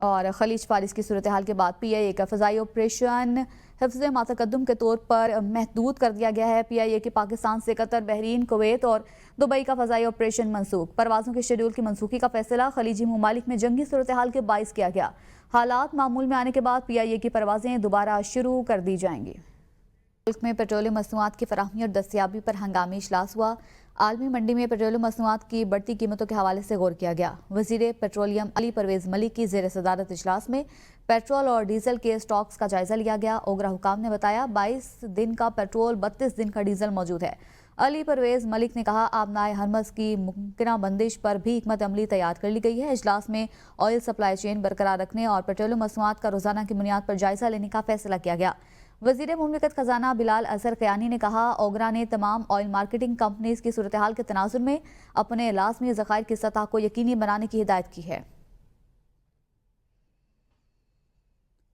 اور خلیج فارس کی صورتحال کے بعد پی آئی اے کا فضائی آپریشن حفظ ماتقدم کے طور پر محدود کر دیا گیا ہے۔ پی آئی اے کے پاکستان سے قطر، بحرین، کویت اور دبئی کا فضائی آپریشن منسوخ۔ پروازوں کے شیڈول کی منسوخی کا فیصلہ خلیجی ممالک میں جنگی صورتحال کے باعث کیا گیا۔ حالات معمول میں آنے کے بعد پی آئی اے کی پروازیں دوبارہ شروع کر دی جائیں گی۔ ملک میں پیٹرولیم مصنوعات کی فراہمی اور دستیابی پر ہنگامی اجلاس ہوا۔ عالمی منڈی میں پیٹرولیم مصنوعات کی بڑھتی قیمتوں کے حوالے سے غور کیا گیا۔ وزیر پیٹرولیم علی پرویز ملک کی زیر صدارت اجلاس میں پیٹرول اور ڈیزل کے سٹاکس کا جائزہ لیا گیا۔ اوگرا حکام نے بتایا 22 دن کا پیٹرول، 32 دن کا ڈیزل موجود ہے۔ علی پرویز ملک نے کہا آبنائے ہرمز کی ممکنہ بندش پر بھی حکمت عملی تیار کر لی گئی ہے۔ اجلاس میں آئل سپلائی چین برقرار رکھنے اور پیٹرولیم مصنوعات کا روزانہ کی بنیاد پر جائزہ لینے کا فیصلہ کیا گیا۔ وزیر مملکت خزانہ بلال اظہر قیانی نے کہا اوگرا نے تمام آئل مارکیٹنگ کمپنیز کی صورتحال کے تناظر میں اپنے لازمی ذخائر کی سطح کو یقینی بنانے کی ہدایت کی ہے۔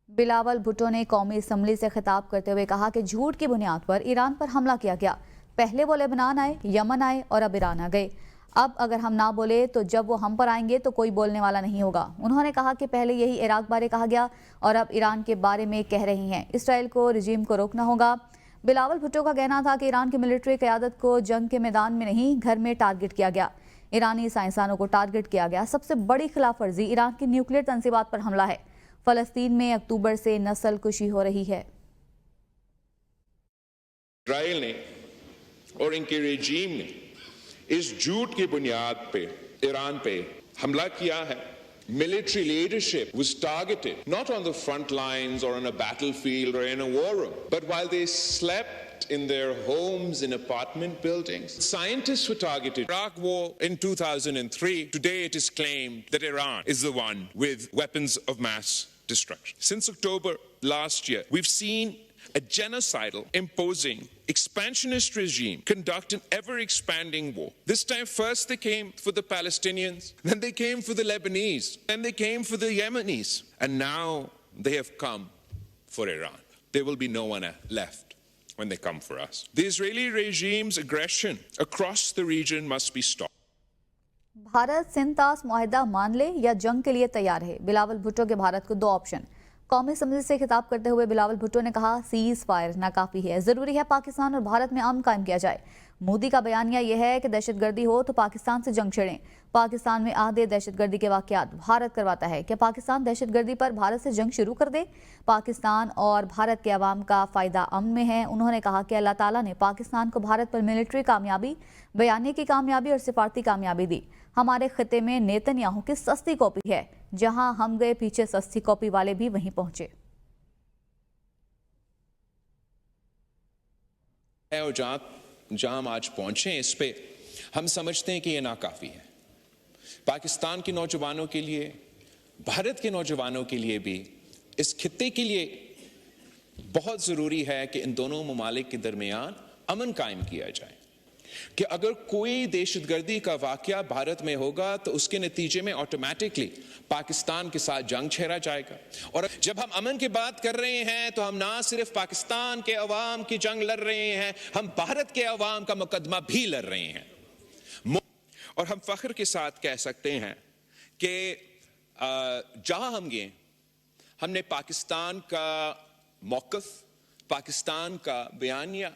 بلاول بھٹو نے قومی اسمبلی سے خطاب کرتے ہوئے کہا کہ جھوٹ کی بنیاد پر ایران پر حملہ کیا گیا۔ پہلے وہ لبنان آئے، یمن آئے اور اب ایران آ گئے۔ اب اگر ہم نہ بولے تو جب وہ ہم پر آئیں گے تو کوئی بولنے والا نہیں ہوگا۔ انہوں نے کہا کہ پہلے یہی عراق بارے کہا گیا اور اب ایران کے بارے میں کہہ رہی ہیں۔ اسرائیل کو رجیم کو روکنا ہوگا۔ بلاول بھٹو کا کہنا تھا کہ ایران کی ملٹری قیادت کو جنگ کے میدان میں نہیں گھر میں ٹارگٹ کیا گیا۔ ایرانی سائنسدانوں کو ٹارگٹ کیا گیا۔ سب سے بڑی خلاف ورزی ایران کی نیوکلیئر تنصیبات پر حملہ ہے۔ فلسطین میں اکتوبر سے نسل کشی ہو رہی ہے۔ اسرائیل نے اور ان کے رجیم نے اس جھوٹ کی بنیاد پہ ایران پہ حملہ کیا ہے۔ Military leadership was targeted not on the front lines or on a battlefield or in a war room, but while they slept in their homes in apartment buildings. Scientists were targeted. Iraq war in 2003. Today it is claimed that Iran is the one with weapons of mass destruction. Since October last year, we've seen a genocidal, imposing, expansionist regime conduct an ever-expanding war. This time first they came for the Palestinians, then they came for the Lebanese, then they came for the Yemenis, and now they have come for Iran. There will be no one left when they come for us. The Israeli regime's aggression across the region must be stopped. Bharat سنتاس معاہدہ مان لے یا جنگ کے لیے تیار ہے۔ بلاول بھٹو کے بھارت کو دو آپشن۔ قومی اسمبلی سے خطاب کرتے ہوئے بلاول بھٹو نے کہا سیز فائر ناکافی ہے، ضروری ہے پاکستان اور بھارت میں امن قائم کیا جائے۔ مودی کا بیانیہ یہ ہے کہ دہشت گردی ہو تو پاکستان سے جنگ چھڑیں۔ پاکستان میں آدھے دہشت گردی کے واقعات بھارت کرواتا ہے۔ کیا پاکستان دہشت گردی پر بھارت سے جنگ شروع کر دے؟ پاکستان اور بھارت کے عوام کا فائدہ امن میں ہے۔ انہوں نے کہا کہ اللہ تعالیٰ نے پاکستان کو بھارت پر ملٹری کامیابی، بیانیے کی کامیابی اور سفارتی کامیابی دی۔ ہمارے خطے میں نیتن یاہو کی سستی کاپی ہے، جہاں ہم گئے پیچھے سستی کاپی والے بھی وہیں پہنچے۔ اور جہاں ہم آج پہنچے ہیں اس پہ ہم سمجھتے ہیں کہ یہ ناکافی ہے۔ پاکستان کے نوجوانوں کے لیے، بھارت کے نوجوانوں کے لیے بھی، اس خطے کے لیے بہت ضروری ہے کہ ان دونوں ممالک کے درمیان امن قائم کیا جائے، کہ اگر کوئی دہشت گردی کا واقعہ بھارت میں ہوگا تو اس کے نتیجے میں آٹومیٹکلی پاکستان کے ساتھ جنگ چھیڑا جائے گا۔ اور جب ہم امن کی بات کر رہے ہیں تو ہم نہ صرف پاکستان کے عوام کی جنگ لڑ رہے ہیں، ہم بھارت کے عوام کا مقدمہ بھی لڑ رہے ہیں۔ اور ہم فخر کے ساتھ کہہ سکتے ہیں کہ جہاں ہم گئے ہم نے پاکستان کا موقف، پاکستان کا بیانیہ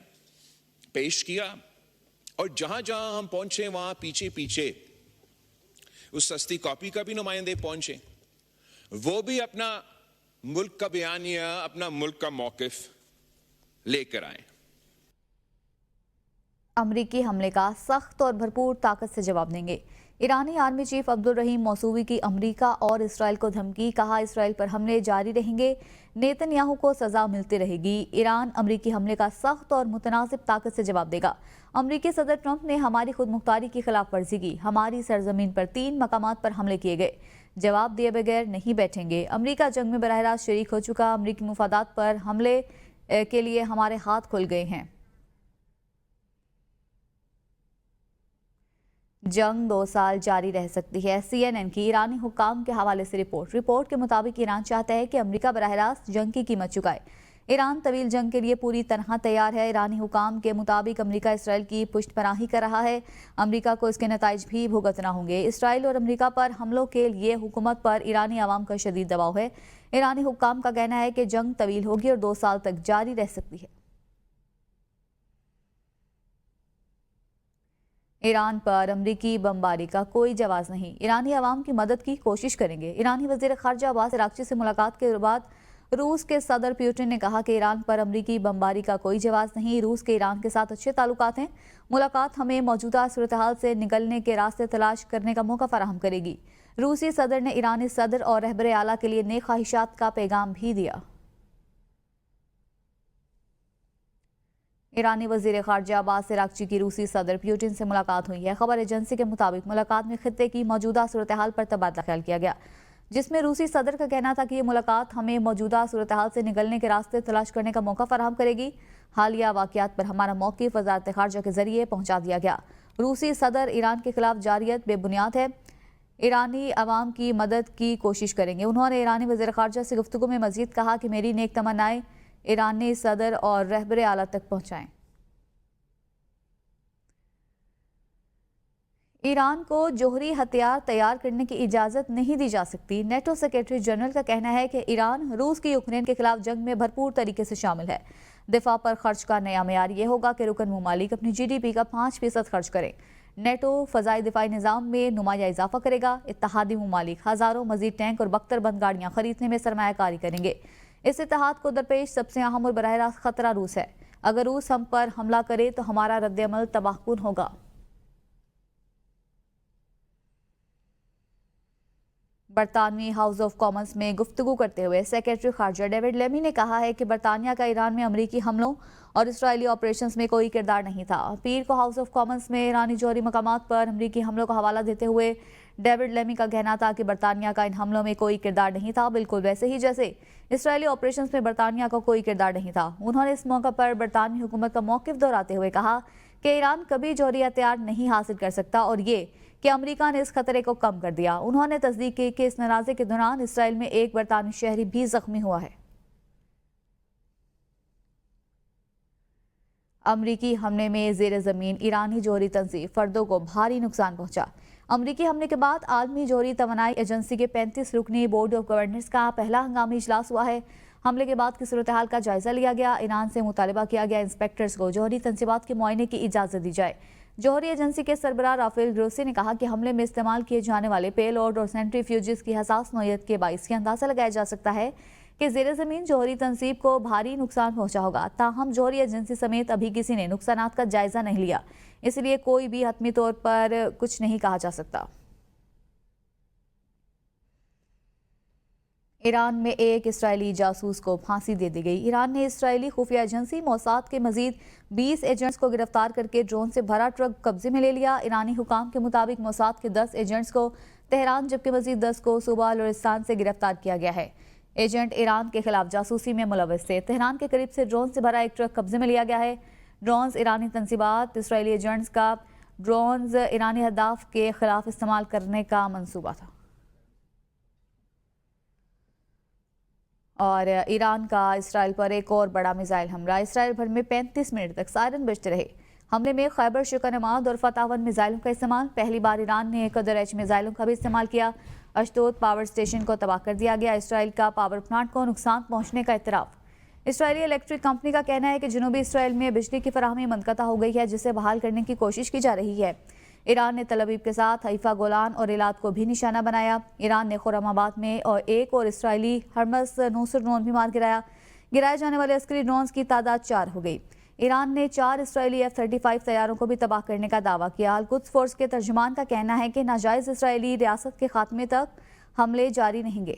پیش کیا، اور جہاں جہاں ہم پہنچے وہاں پیچھے پیچھے اس سستی کاپی کا بھی نمائندے پہنچے، وہ بھی اپنا ملک کا بیانیہ، اپنا ملک کا موقف لے کر آئے۔ امریکی حملے کا سخت اور بھرپور طاقت سے جواب دیں گے۔ ایرانی آرمی چیف عبدالرحیم موصوی کی امریکہ اور اسرائیل کو دھمکی، کہا اسرائیل پر حملے جاری رہیں گے، نیتن یاہو کو سزا ملتی رہے گی۔ ایران امریکی حملے کا سخت اور متناسب طاقت سے جواب دے گا۔ امریکی صدر ٹرمپ نے ہماری خود مختاری کی خلاف ورزی کی، ہماری سرزمین پر 3 مقامات پر حملے کیے گئے، جواب دیے بغیر نہیں بیٹھیں گے۔ امریکہ جنگ میں براہ راست شریک ہو چکا، امریکی مفادات پر حملے کے لیے ہمارے ہاتھ کھل گئے ہیں۔ جنگ 2 سال جاری رہ سکتی ہے۔ CNN کی ایرانی حکام کے حوالے سے رپورٹ کے مطابق ایران چاہتا ہے کہ امریکہ براہ راست جنگ کی قیمت چکائے۔ ایران طویل جنگ کے لیے پوری طرح تیار ہے۔ ایرانی حکام کے مطابق امریکہ اسرائیل کی پشت پناہی کر رہا ہے۔ امریکہ کو اس کے نتائج بھی بھگتنا ہوں گے۔ اسرائیل اور امریکہ پر حملوں کے لیے حکومت پر ایرانی عوام کا شدید دباؤ ہے۔ ایرانی حکام کا کہنا ہے کہ جنگ طویل ہوگی اور 2 سال تک جاری رہ سکتی ہے۔ ایران پر امریکی بمباری کا کوئی جواز نہیں، ایرانی عوام کی مدد کی کوشش کریں گے۔ ایرانی وزیر خارجہ عباس اراغچی سے ملاقات کے بعد روس کے صدر پیوٹن نے کہا کہ ایران پر امریکی بمباری کا کوئی جواز نہیں۔ روس کے ایران کے ساتھ اچھے تعلقات ہیں۔ ملاقات ہمیں موجودہ صورتحال سے نکلنے کے راستے تلاش کرنے کا موقع فراہم کرے گی۔ روسی صدر نے ایرانی صدر اور رہبر اعلیٰ کے لیے نیک خواہشات کا پیغام بھی دیا۔ ایرانی وزیر خارجہ عباس اراغچی کی روسی صدر پیوٹن سے ملاقات ہوئی ہے۔ خبر ایجنسی کے مطابق ملاقات میں خطے کی موجودہ صورتحال پر تبادلہ خیال کیا گیا، جس میں روسی صدر کا کہنا تھا کہ یہ ملاقات ہمیں موجودہ صورتحال سے نکلنے کے راستے تلاش کرنے کا موقع فراہم کرے گی۔ حالیہ واقعات پر ہمارا موقف وزارت خارجہ کے ذریعے پہنچا دیا گیا۔ روسی صدر ایران کے خلاف جارحیت بے بنیاد ہے، ایرانی عوام کی مدد کی کوشش کریں گے۔ انہوں نے ایرانی وزیر خارجہ سے گفتگو میں مزید کہا کہ میری نیک تمنائیں ایرانی صدر اور رہبر اعلیٰ تک پہنچائیں۔ ایران کو جوہری ہتھیار تیار کرنے کی اجازت نہیں دی جا سکتی۔ نیٹو سیکرٹری جنرل کا کہنا ہے کہ ایران روس کی یوکرین کے خلاف جنگ میں بھرپور طریقے سے شامل ہے۔ دفاع پر خرچ کا نیا معیار یہ ہوگا کہ رکن ممالک اپنی GDP کا 5% خرچ کریں۔ نیٹو فضائی دفاعی نظام میں نمایاں اضافہ کرے گا۔ اتحادی ممالک ہزاروں مزید ٹینک اور بختر بند گاڑیاں خریدنے میں سرمایہ کاری کریں گے۔ اس اتحاد کو درپیش سب سے اہم اور براہ راست خطرہ روس ہے۔ اگر روس ہم پر حملہ کرے تو ہمارا رد عمل تباہ کن ہوگا۔ برطانوی ہاؤس آف کامنز میں گفتگو کرتے ہوئے سیکرٹری خارجہ ڈیوڈ لیمی نے کہا ہے کہ برطانیہ کا ایران میں امریکی حملوں اور اسرائیلی آپریشنز میں کوئی کردار نہیں تھا۔ پیر کو ہاؤس آف کامنز میں ایرانی جوہری مقامات پر امریکی حملوں کا حوالہ دیتے ہوئے ڈیوڈ لیمی کا کہنا تھا کہ برطانیہ کا ان حملوں میں کوئی کردار نہیں تھا، بالکل ویسے ہی جیسے اسرائیلی آپریشنز میں برطانیہ کا کوئی کردار نہیں تھا۔ انہوں نے اس موقع پر برطانوی حکومت کا موقف دہراتے ہوئے کہا کہ ایران کبھی جوہری ہتھیار نہیں حاصل کر سکتا اور یہ کہ امریکہ نے اس خطرے کو کم کر دیا۔ انہوں نے تصدیق کی کہ اس نرازے کے دوران اسرائیل میں ایک برطانوی شہری بھی زخمی ہوا ہے۔ امریکی حملے میں زیر زمین ایرانی جوہری تنصیب فردوں کو بھاری نقصان پہنچا۔ امریکی حملے کے بعد عالمی جوہری توانائی ایجنسی کے 35 رکنی بورڈ آف گورنرز کا پہلا ہنگامی اجلاس ہوا ہے۔ حملے کے بعد کی صورتحال کا جائزہ لیا گیا۔ ایران سے مطالبہ کیا گیا انسپیکٹرز کو جوہری تنصیبات کے معائنے کی اجازت دی جائے۔ جوہری ایجنسی کے سربراہ رافیل گروسی نے کہا کہ حملے میں استعمال کیے جانے والے پے لوڈ اور سینٹری فیوجز کی حساس نوعیت کے باعث یہ اندازہ لگایا جا سکتا ہے کہ زیر زمین جوہری تنصیب کو بھاری نقصان پہنچا ہوگا۔ تاہم جوہری ایجنسی سمیت ابھی کسی نے نقصانات کا جائزہ نہیں لیا، اس لیے کوئی بھی حتمی طور پر کچھ نہیں کہا جا سکتا۔ ایران میں ایک اسرائیلی جاسوس کو پھانسی دے دی گئی۔ ایران نے اسرائیلی خفیہ ایجنسی موساد کے مزید 20 ایجنٹس کو گرفتار کر کے ڈرون سے بھرا ٹرک قبضے میں لے لیا۔ ایرانی حکام کے مطابق موساد کے 10 ایجنٹس کو تہران جبکہ مزید 10 کو صوبہ بلوچستان سے گرفتار کیا گیا ہے۔ ایجنٹ ایران کے خلاف جاسوسی میں ملوث تھے۔ تہران کے قریب سے ڈرون سے بھرا ایک ٹرک قبضے میں لیا گیا ہے۔ ڈرونز ایرانی تنصیبات اسرائیلی ایجنٹس کا ڈرونز ایرانی اہداف کے خلاف استعمال کرنے کا منصوبہ تھا۔ اور ایران کا اسرائیل پر ایک اور بڑا میزائل حملہ۔ اسرائیل بھر میں 35 منٹ تک سائرن بجتے رہے۔ حملے میں خیبر شکنماد اور فتح 1 میزائلوں کا استعمال۔ پہلی بار ایران نے قدر ایچ میزائلوں کا بھی استعمال کیا۔ اشدود پاور سٹیشن کو تباہ کر دیا گیا۔ اسرائیل کا پاور پلانٹ کو نقصان پہنچنے کا اعتراف۔ اسرائیلی الیکٹرک کمپنی کا کہنا ہے کہ جنوبی اسرائیل میں بجلی کی فراہمی منقطع ہو گئی ہے، جسے بحال کرنے کی کوشش کی جا رہی ہے۔ ایران نے تل ابیب کے ساتھ حیفا گولان اور ایلات کو بھی نشانہ بنایا۔ ایران نے خرم آباد میں ایک اور اسرائیلی ہرمس نوسر ڈرون بھی مار گرایا۔ گرائے جانے والے عسکری ڈرونز کی تعداد 4 ہو گئی۔ ایران نے 4 اسرائیلی F-35 طیاروں کو بھی تباہ کرنے کا دعویٰ کیا۔ القدس فورس کے ترجمان کا کہنا ہے کہ ناجائز اسرائیلی ریاست کے خاتمے تک حملے جاری رہیں گے۔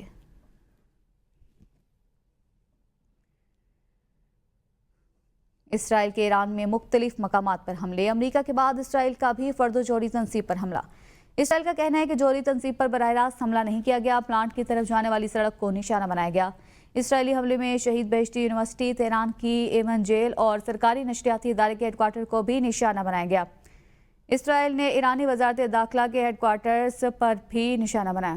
اسرائیل کے ایران میں مختلف مقامات پر حملے۔ امریکہ کے بعد اسرائیل کا بھی فرد و جوہری تنصیب پر حملہ۔ اسرائیل کا کہنا ہے کہ جوہری تنصیب پر براہ راست حملہ نہیں کیا گیا، پلانٹ کی طرف جانے والی سڑک کو نشانہ بنایا گیا۔ اسرائیلی حملے میں شہید بہشتی یونیورسٹی، تہران کی ایون جیل اور سرکاری نشریاتی ادارے کے ہیڈ کوارٹر کو بھی نشانہ بنایا گیا۔ اسرائیل نے ایرانی وزارت داخلہ کے ہیڈ کوارٹرز پر بھی نشانہ بنایا۔